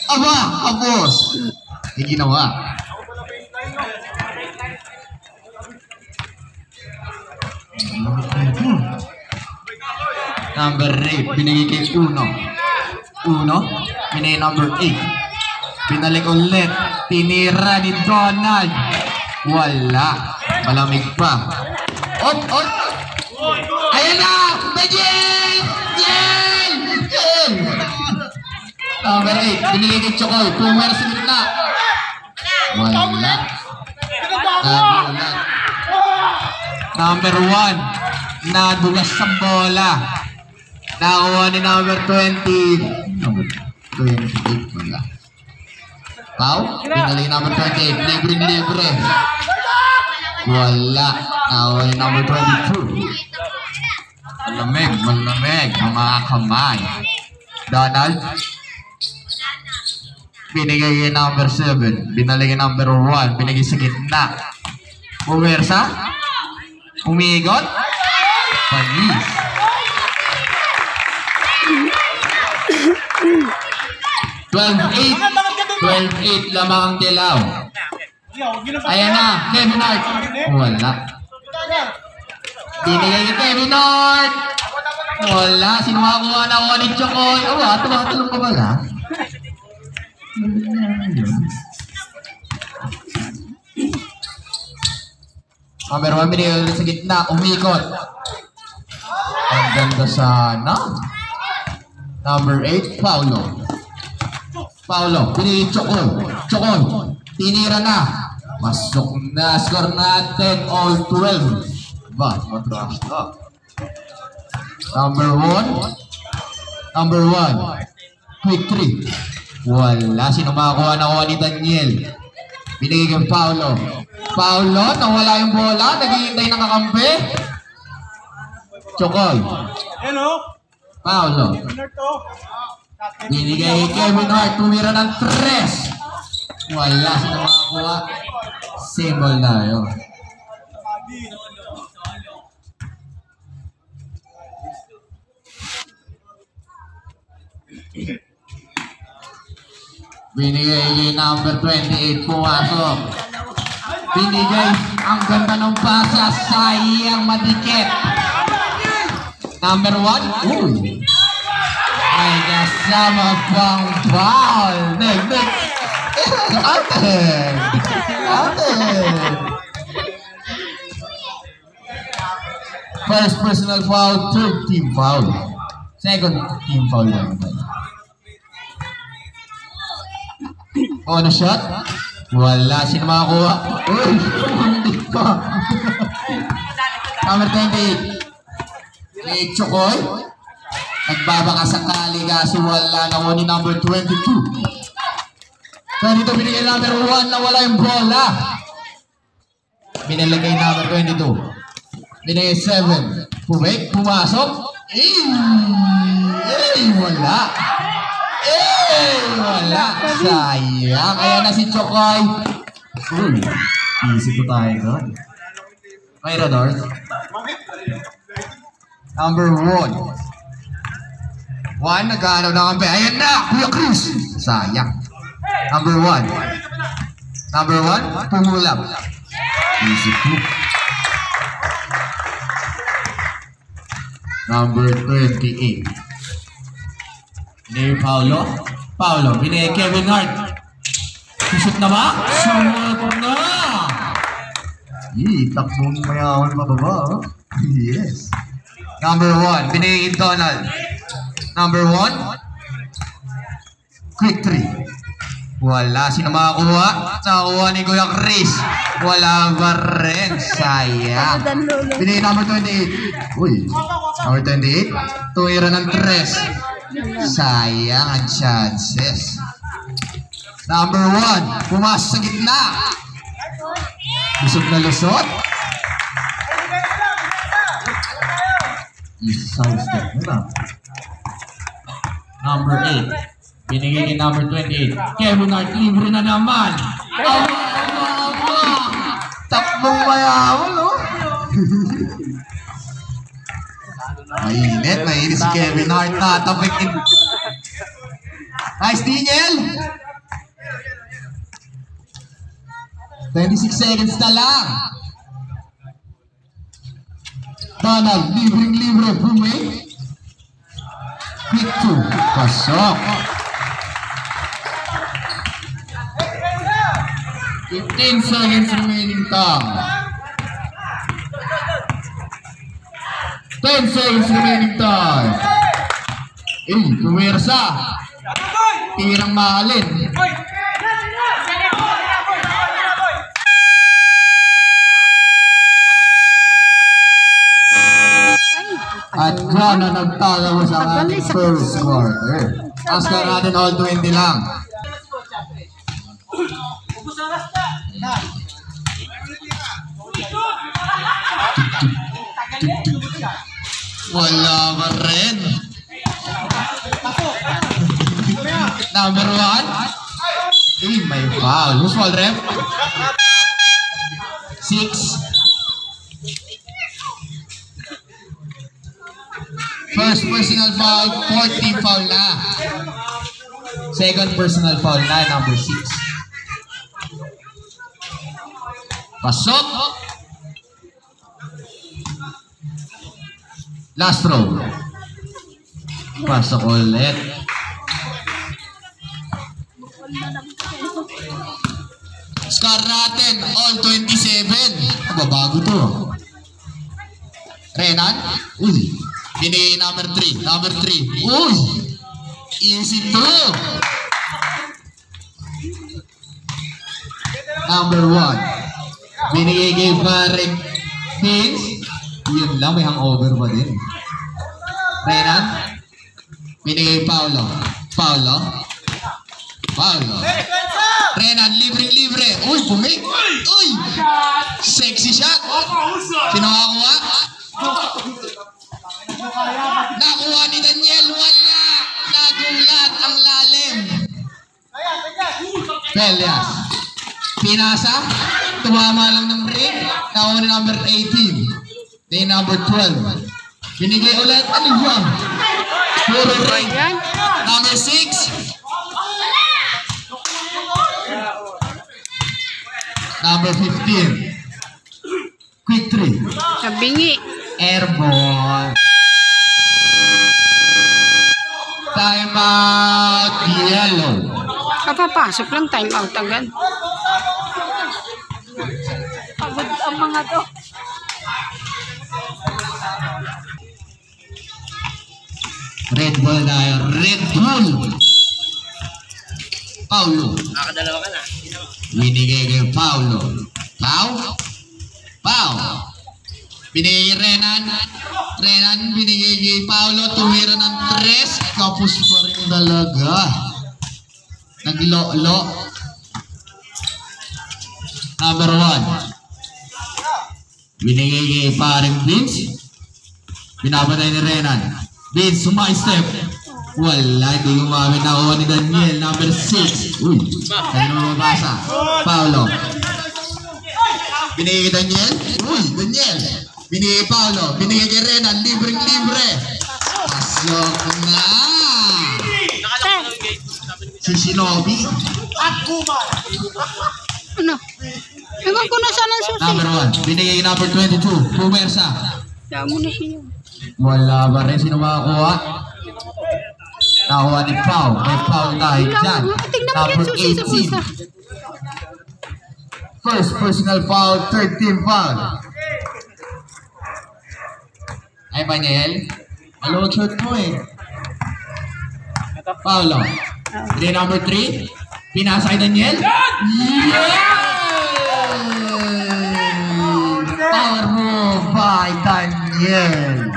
Aba, kapos. May ginawa. Number 8, binigay kay Uno. Binigay number 8. Binalik ulit. Tinira ni Donald. Wala. Malamig pa. Op! Ayan na! Bajel! Jel! Number 8, binigay kay Chokoy. Pumera sa gitna. Wala. Number 1, nadulas sa bola. Nakuha ni number 20. Number 28 wala. Pau, pinali number 28. Libre. Wala. Nakuha ni number 22. Malamig ang mga kamay. Donald, binigay kay number 7. Binalik kay number 1. Binigay sa gitna. Puwersa. Umigot. Panis. 12-8 lamang ang dilaw. Ayan na, Kevin Hart. Wala. Binigay kay Kevin Hart. Wala. Sino makakuha na ako ni Chokoy? Tumatulong ka pala. Number 1, binigay ulit sa gitna. Umikot. Ang ganda sana. Number 8, Paulo, binigay Chokoy. Tinira na. Masok na. Score natin all 12. Matrash na. Number 1, quick 3. Wala. Sino makakuha na ni Daniel? Binigay kay Paulo, nawala yung bola. Naghihintay ng kakampi. Chokoy. Paulo. Binigay kay Kevin Hart. Tumira ng 3. Wala. Sino makakuha? Symbol na yun. Binigay kay number 28. Pumasok. Binigay. Ang ganda ng pasa. Sayang madikit. Number 1. Uy. May kasama pang foul. Ate. First personal foul. Third team foul. Second team foul lang. On a shot? Wala. Sino makakuha? Uy! Hindi pa. Number 28. Kay Chokoy. Nagbabaka sakali kaso wala. Nakuha ni number 22. Kaya dito binigay number 1 na wala yung bola. Binilagay number 22. Binigay 7. Pumasok. Wala. Wala. Sayang. Ayan na si Chokoy. Uy. Easy po tayo doon. May radar. Number 1. Nagkano na kampi. Ayan na. Kuya Chris. Sayang. Number 1. Pumulap. Easy po. Number 28. Binigay Paulo. Binigay Kevin Hart. Susot na ba? Susot na! Takbong mayaman mababa. Yes. Number 1. Binigay Donald. Number 1. Quick 3. Wala. Sino makakuha? Nakakuha ni Kuya Chris. Wala ba rin? Sayang. Binigay number 28. Uy. Number 28. Tumira ng 3. Sayang ang chances. Number 1. Pumasok sa gitna. Lusot na lusot. Isang step na. Number 8. Binigay kay number 28. Kevin Hart, libre na naman. Takbong mayaman, no? Mainit si Kevin Hart na. Nice, Daniel. 26 seconds na lang. Donald, libreng-libre, Bume. Quick 2, pasok. 15 seconds remaining time. 10 seconds remaining time. Puwersa. Tirang mahalin. At dyan na nagtalawa sa ating first quarter. Ang score natin all 20 lang. Wala pa rin. Number 1. May foul. Who's foul, ref? 6. First personal foul, 14 foul na. Second personal foul na, number 6. Pasok. Last throw. Pasok ulit. Score natin, all 27. Babago to. Renan. Uy. Binigay number 3. Number 3. Uy. Easy to. Number 1. Binigay kay Pareng Vince. Yun lang, may hangover pa din. Renan. Binigay Paulo. Paulo. Renan, libre-libre. Uy, pumik. Uy. Sexy shot. Sino nakakuha? Nakuha ni Daniel. Wala. Nagulat ang lalim. Pelias. Pinasa. Tumama lang ng ring. Nakuha ni number 18. Day number 12. Binigay ulit. Ano yun? Puro ring. Number 6. Number 15. Quick 3. Kabingi. Airborne. Time out. Yellow. Kapapasok lang, time out agad. Pagod ang mga to. Red Bull tayo. Red Bull. Paulo. Nakadalawa ka na. Binigay kay Paulo. Pau. Binigay kay Renan. Binigay kay Paulo. Tumira ng 3. Kapos pa rin talaga. Naglo-lo. Number 1. Binigay kay Pareng Vince. Binabatay ni Renan. Vince, sumay-step. Wala, hindi gumamit na ako ni Daniel. Number 6. Uy, kaya naman mabasa. Paulo. Binigay kay Daniel. Uy, Daniel. Binigay kay Paulo. Binigay kay Renan. Libreng-libre. Pasok na. Si Shinobi. Ano? Ewan ko na saan ang susi. Number 1. Binigay kay number 22. Pumersa. Damo na siya. Wala ba rin sino makakuha? Nakuha ni Pau. May Pau tayo dyan. Tingnan mo yan susi sa bulsa. First personal foul, third team foul. Ay, Maniel. Maluwag shot mo eh. Paulo. Play number 3. Pinasa kay Daniel. Yeah! Power move by Daniel.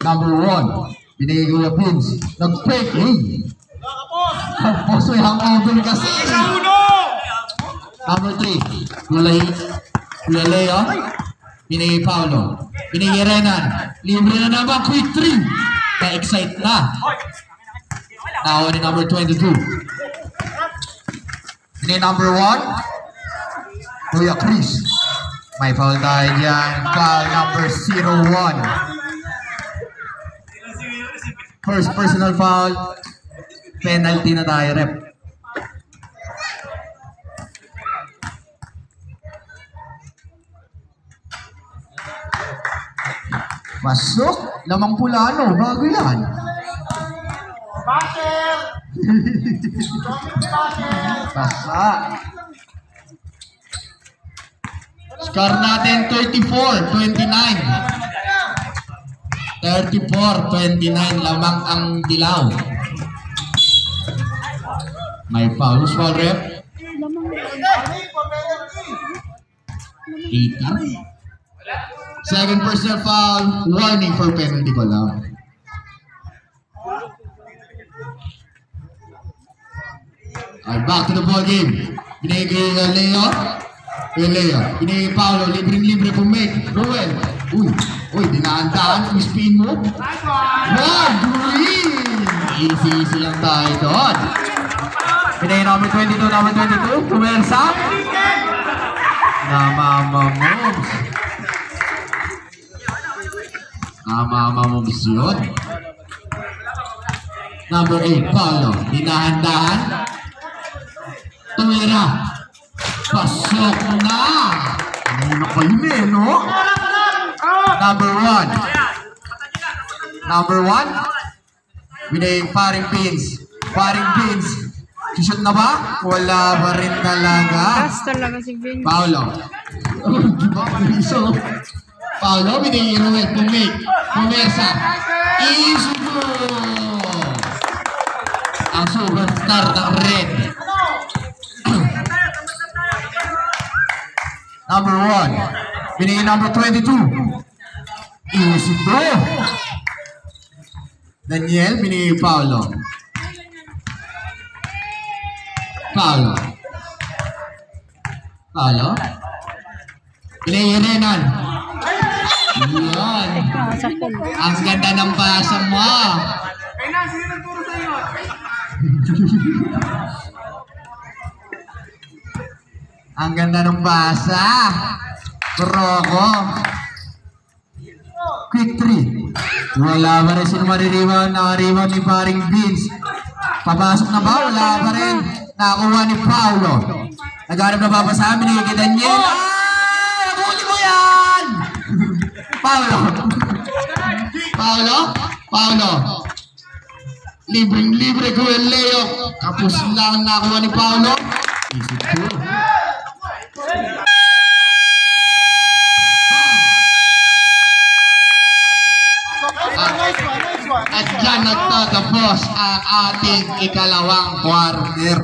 Number 1. Binigay ko yung Vince. Nag-fake. Tapos may hangover kasi. Number 3. Kuya Leo. Binigay Paulo. Binigay Renan. Libre na naman. Quick 3. Na-excite na. Nakuha ni number 22. Binigay number 1. Kuya Chris. May foul tayo dyan. Foul number 01. First personal foul. Penalty na tayo, rep. Pasok. Lamang pula, no? Bago yan. Pasa. Score natin 34-29. 34-29. Lamang ang dilaw. May foul. Who's foul, rep? 80. Second personal foul. Warning for penalty ko lang. Alright, back to the ball game. Binigay kay Leo. Leo. Binigay kay Paolo. Libreng-libre po make. Ruel. Uy, dinaan-daan. Yung spin mo. Wow, green! Easy lang tayo doon. Binigay number 22, number 22. Pumersa. Namamamoves. Namamamoves yun. Number 8, Paolo. Dinahan-dahan. Tumira. Pasok na. Ano kayo na eh, no? Number 1. Number 1. Binigay paring pins. Paring pins. Shoot na ba? Wala pa rin talaga. Taas talaga si Vince. Paolo. Paolo, binigay Ruel. Pumake. Pumersa. Isugo. Ang superstar ng red. Number 1. Binigay number 22. Isugo. Daniel, binigay Paolo. Paolo. Binigay Renan. Yan. Ang ganda ng pasa mo. Ang ganda ng basa. Rocco. Quick 3. Wala pa rin sino maririwan. Nakariwan ni paring Vince. Papasok na ba? Wala pa rin. Nakakuha ni Paolo. Naghanap na babasa. Binigay kay Daniel. Nabuli mo yan! Paolo. Libreng-libre ko yung Leo. Kapos lang nakakuha ni Paolo. Isip ko. At dyan nagtatapos ang ating ikalawang quarter.